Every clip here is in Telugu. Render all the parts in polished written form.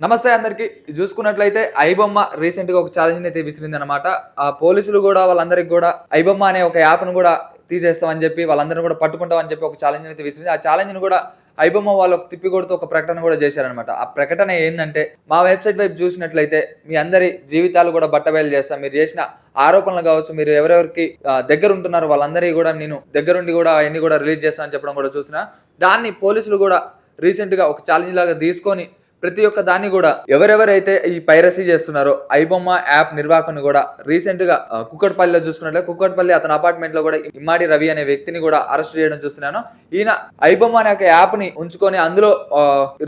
నమస్తే అందరికి చూసుకున్నట్లయితే ఐబొమ్మ రీసెంట్ గా ఒక ఛాలెంజ్ అయితే విసిరింది అనమాట. ఆ పోలీసులు కూడా వాళ్ళందరికి కూడా ఐబొమ్మ అనే ఒక యాప్ ను కూడా తీసేస్తామని చెప్పి వాళ్ళందరిని కూడా పట్టుకుంటామని చెప్పి ఒక ఛాలెంజ్ అయితే విసిరింది. ఆ ఛాలెంజ్ ను కూడా ఐబొమ్మ వాళ్ళు తిప్పి కొడుతూ ఒక ప్రకటన కూడా చేశారనమాట. ఆ ప్రకటన ఏంటంటే, మా వెబ్సైట్ వైపు చూసినట్లయితే మీ అందరి జీవితాలు కూడా బట్టబయలు చేస్తాం, మీరు చేసిన ఆరోపణలు కావచ్చు, మీరు ఎవరెవరికి దగ్గర ఉంటున్నారు వాళ్ళందరికీ కూడా నేను దగ్గరుండి కూడా అవన్నీ కూడా రిలీజ్ చేస్తామని చెప్పడం కూడా చూసిన. దాన్ని పోలీసులు కూడా రీసెంట్ గా ఒక ఛాలెంజ్ లాగా తీసుకొని ప్రతి ఒక్క దాన్ని కూడా ఎవరెవరైతే ఈ పైరసీ చేస్తున్నారో ఐబొమ్మ యాప్ నిర్వాహకుని కూడా రీసెంట్ గా కుక్కట్పల్లిలో చూసుకున్నట్లయితే కుక్కట్పల్లి అతని అపార్ట్మెంట్ లో కూడా ఇమ్మాడి రవి అనే వ్యక్తిని కూడా అరెస్ట్ చేయడం చూస్తున్నాను. ఈయన ఐబొమ్మ అనే ఒక యాప్ ని ఉంచుకొని అందులో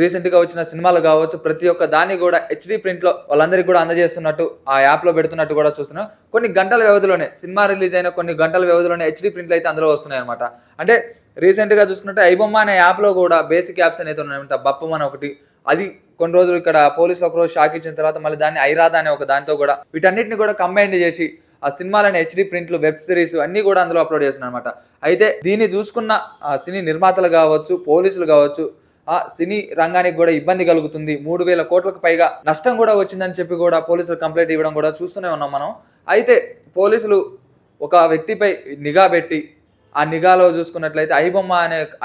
రీసెంట్ గా వచ్చిన సినిమాలు కావచ్చు ప్రతి ఒక్క దాన్ని కూడా హెచ్డి ప్రింట్ లో వాళ్ళందరికీ కూడా అందజేస్తున్నట్టు ఆ యాప్ లో పెడుతున్నట్టు కూడా చూస్తున్నాం. కొన్ని గంటల వ్యవధిలోనే సినిమా రిలీజ్ అయిన కొన్ని గంటల వ్యవధిలోనే హెచ్డి ప్రింట్లు అయితే అందులో వస్తున్నాయి అనమాట. అంటే రీసెంట్ గా చూసుకున్నట్టు ఐబొమ్మ అనే యాప్ లో కూడా బేసిక్ యాప్స్ అనేది ఉన్నాయంట. బప్పం అని ఒకటి, అది కొన్ని రోజులు ఇక్కడ పోలీసులు ఒక రోజు షాక్ ఇచ్చిన తర్వాత మళ్ళీ దాన్ని ఐరాదా అనే ఒక దాంతో కూడా వీటన్నిటిని కూడా కంబైన్ చేసి ఆ సినిమాలని హెచ్డి ప్రింట్లు, వెబ్ సిరీస్ అన్ని కూడా అందులో అప్లోడ్ చేస్తున్నారు అనమాట. అయితే దీన్ని చూసుకున్న సినీ నిర్మాతలు కావచ్చు, పోలీసులు కావచ్చు, ఆ సినీ రంగానికి కూడా ఇబ్బంది కలుగుతుంది, 3,000 కోట్లకు పైగా నష్టం కూడా వచ్చిందని చెప్పి కూడా పోలీసులు కంప్లైంట్ ఇవ్వడం కూడా చూస్తూనే ఉన్నాం మనం. అయితే పోలీసులు ఒక వ్యక్తిపై నిఘా పెట్టి ఆ నిఘాలో చూసుకున్నట్లయితే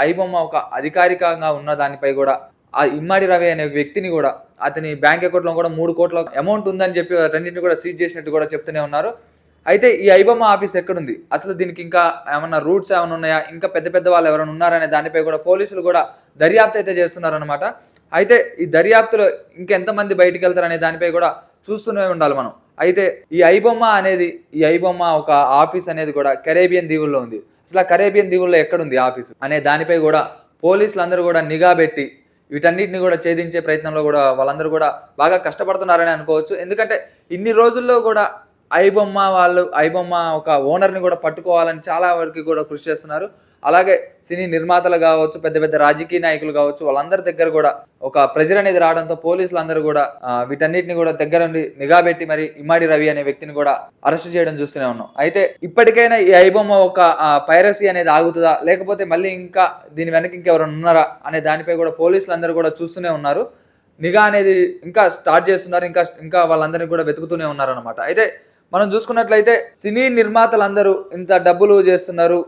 ఐబొమ్మ ఒక అధికారికంగా ఉన్న దానిపై కూడా ఆ ఇమ్మాడి రవి అనే వ్యక్తిని కూడా అతని బ్యాంక్ అకౌంట్ లో కూడా 3 కోట్ల అమౌంట్ ఉందని చెప్పి రెండింటిని కూడా సీజ్ చేసినట్టు కూడా చెప్తూనే ఉన్నారు. అయితే ఈ ఐబొమ్మ ఆఫీస్ ఎక్కడుంది, అసలు దీనికి ఇంకా ఏమన్నా రూట్స్ ఏమైనా ఉన్నాయా, ఇంకా పెద్ద పెద్ద వాళ్ళు ఎవరైనా ఉన్నారనే దానిపై కూడా పోలీసులు కూడా దర్యాప్తు అయితే చేస్తున్నారు అనమాట. అయితే ఈ దర్యాప్తులో ఇంకెంతమంది బయటికి వెళ్తారనే దానిపై కూడా చూస్తూనే ఉండాలి మనం. అయితే ఈ ఐబొమ్మ ఒక ఆఫీస్ అనేది కూడా కరేబియన్ దీవుల్లో ఉంది. అసలు కరేబియన్ దీవుల్లో ఎక్కడుంది ఆఫీసు అనే దానిపై కూడా పోలీసులు అందరూ కూడా నిఘా పెట్టి వీటన్నిటిని కూడా ఛేదించే ప్రయత్నంలో కూడా వాళ్ళందరూ కూడా బాగా కష్టపడుతున్నారని అనుకోవచ్చు. ఎందుకంటే ఇన్ని రోజుల్లో కూడా ఐబొమ్మ ఒక ఓనర్ని కూడా పట్టుకోవాలని చాలా వరకు కూడా కృషి చేస్తున్నారు. అలాగే సినీ నిర్మాతలు కావచ్చు, పెద్ద పెద్ద రాజకీయ నాయకులు కావచ్చు, వాళ్ళందరి దగ్గర కూడా ఒక ప్రెజర్ అనేది రావడంతో పోలీసులు అందరూ కూడా వీటన్నిటిని కూడా దగ్గర నుండి నిఘా పెట్టి మరి ఇమ్మాడి రవి అనే వ్యక్తిని కూడా అరెస్ట్ చేయడం చూస్తూనే ఉన్నాం. అయితే ఇప్పటికైనా ఈ ఐబొమ్మ ఒక పైరసీ అనేది ఆగుతుందా, లేకపోతే మళ్ళీ ఇంకా దీని వెనక ఇంకెవరైనా ఉన్నారా అనే దానిపై కూడా పోలీసులు అందరూ కూడా చూస్తూనే ఉన్నారు. నిఘా అనేది ఇంకా స్టార్ట్ చేస్తున్నారు, ఇంకా వాళ్ళందరినీ కూడా వెతుకుతూనే ఉన్నారు అనమాట. అయితే మనం చూసుకున్నట్లయితే సినీ నిర్మాతలందరూ ఇంత డబ్బులు చేస్తున్నారు,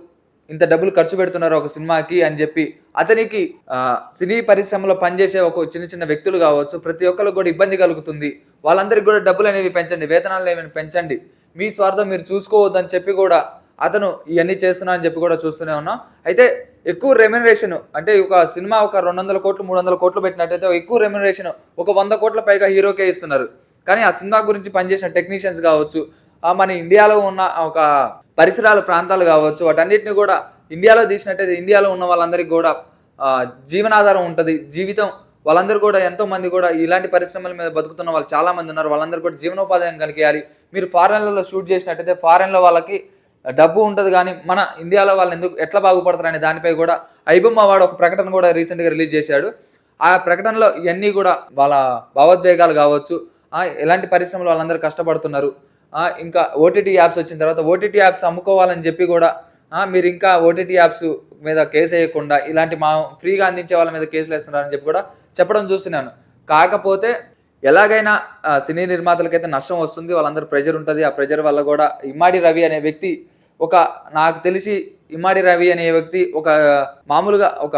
ఇంత డబ్బులు ఖర్చు పెడుతున్నారు ఒక సినిమాకి అని చెప్పి అతనికి సినీ పరిశ్రమలో పనిచేసే ఒక చిన్న చిన్న వ్యక్తులు కావచ్చు, ప్రతి ఒక్కరికి కూడా ఇబ్బంది కలుగుతుంది, వాళ్ళందరికీ కూడా డబ్బులు అనేవి పెంచండి, వేతనాలు ఏమైనా పెంచండి, మీ స్వార్థం మీరు చూసుకోవద్దని చెప్పి కూడా అతను ఇవన్నీ చేస్తున్నా అని చెప్పి కూడా చూస్తూనే ఉన్నాం. అయితే ఎక్కువ రెమ్యునరేషన్ అంటే ఒక సినిమా ఒక 200 కోట్లు 300 కోట్లు పెట్టినట్టయితే ఎక్కువ రెమ్యునరేషన్ ఒక 100 కోట్ల పైగా హీరోకే ఇస్తున్నారు. కానీ ఆ సినిమా గురించి పనిచేసిన టెక్నీషియన్స్ కావచ్చు, మన ఇండియాలో ఉన్న ఒక పరిసరాల ప్రాంతాలు కావచ్చు, వాటన్నిటిని కూడా ఇండియాలో తీసినట్టయితే ఇండియాలో ఉన్న వాళ్ళందరికీ కూడా జీవనాధారం ఉంటుంది, జీవితం వాళ్ళందరూ కూడా ఎంతో మంది కూడా ఇలాంటి పరిశ్రమల మీద బతుకుతున్న వాళ్ళు చాలా మంది ఉన్నారు. వాళ్ళందరూ కూడా జీవనోపాధ్యాయం కలిగేయాలి. మీరు ఫారెన్లలో షూట్ చేసినట్టయితే ఫారెన్లో వాళ్ళకి డబ్బు ఉంటుంది, కానీ మన ఇండియాలో వాళ్ళు ఎట్లా బాగుపడతారు అనే దానిపై కూడా ఐబొమ్మ వాడు ఒక ప్రకటన కూడా రీసెంట్గా రిలీజ్ చేశాడు. ఆ ప్రకటనలో ఇవన్నీ కూడా వాళ్ళ భావోద్వేగాలు కావచ్చు, ఎలాంటి పరిశ్రమలు వాళ్ళందరూ కష్టపడుతున్నారు, ఇంకా ఓటీటీ యాప్స్ వచ్చిన తర్వాత ఓటీటీ యాప్స్ అమ్ముకోవాలని చెప్పి కూడా మీరు ఇంకా ఓటీటీ యాప్స్ మీద కేసు వేయకుండా ఇలాంటి ఫ్రీగా అందించే వాళ్ళ మీద కేసులు వేస్తున్నారని చెప్పి కూడా చెప్పడం చూస్తున్నాను. కాకపోతే ఎలాగైనా సినీ నిర్మాతలకైతే నష్టం వస్తుంది, వాళ్ళందరూ ప్రెజర్ ఉంటుంది. ఆ ప్రెజర్ వల్ల కూడా ఇమ్మాడి రవి అనే వ్యక్తి నాకు తెలిసి ఇమ్మాడి రవి అనే వ్యక్తి ఒక మామూలుగా ఒక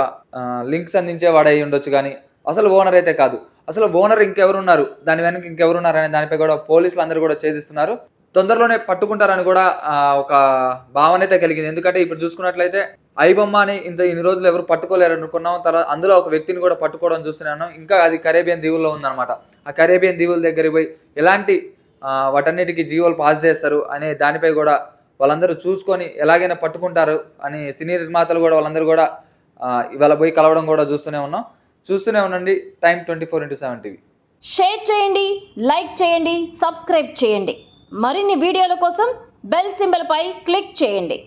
లింక్స్ అందించేవాడు అయి ఉండొచ్చు, కానీ అసలు ఓనర్ అయితే కాదు. అసలు ఓనర్ ఇంకెవరున్నారు, దాని వెనక ఇంకెవరున్నారు అనే దానిపై కూడా పోలీసులు అందరూ కూడా ఛేదిస్తున్నారు. తొందరలోనే పట్టుకుంటారని కూడా ఒక భావన అయితే కలిగింది. ఎందుకంటే ఇప్పుడు చూసుకున్నట్లయితే ఐబొమ్మని ఇన్ని రోజులు ఎవరు పట్టుకోలేరు అనుకున్నాం, తర్వాత అందులో ఒక వ్యక్తిని కూడా పట్టుకోవడం చూస్తున్నాను. ఇంకా అది కరేబియన్ దీవుల్లో ఉందన్నమాట. ఆ కరేబియన్ దీవుల దగ్గరికి పోయి ఎలాంటి వాటన్నిటికీ జీవోలు పాస్ చేస్తారు అనే దానిపై కూడా వాళ్ళందరూ చూసుకొని ఎలాగైనా పట్టుకుంటారు అని సినీ నిర్మాతలు కూడా వాళ్ళందరూ కూడా ఇవాళ పోయి కలవడం కూడా చూస్తూనే ఉండండి టైమ్ 24/7 టీవీ. షేర్ చేయండి, లైక్ చేయండి, సబ్స్క్రైబ్ చేయండి. మరిన్ని వీడియోల కోసం బెల్ సింబల్ పై క్లిక్ చేయండి.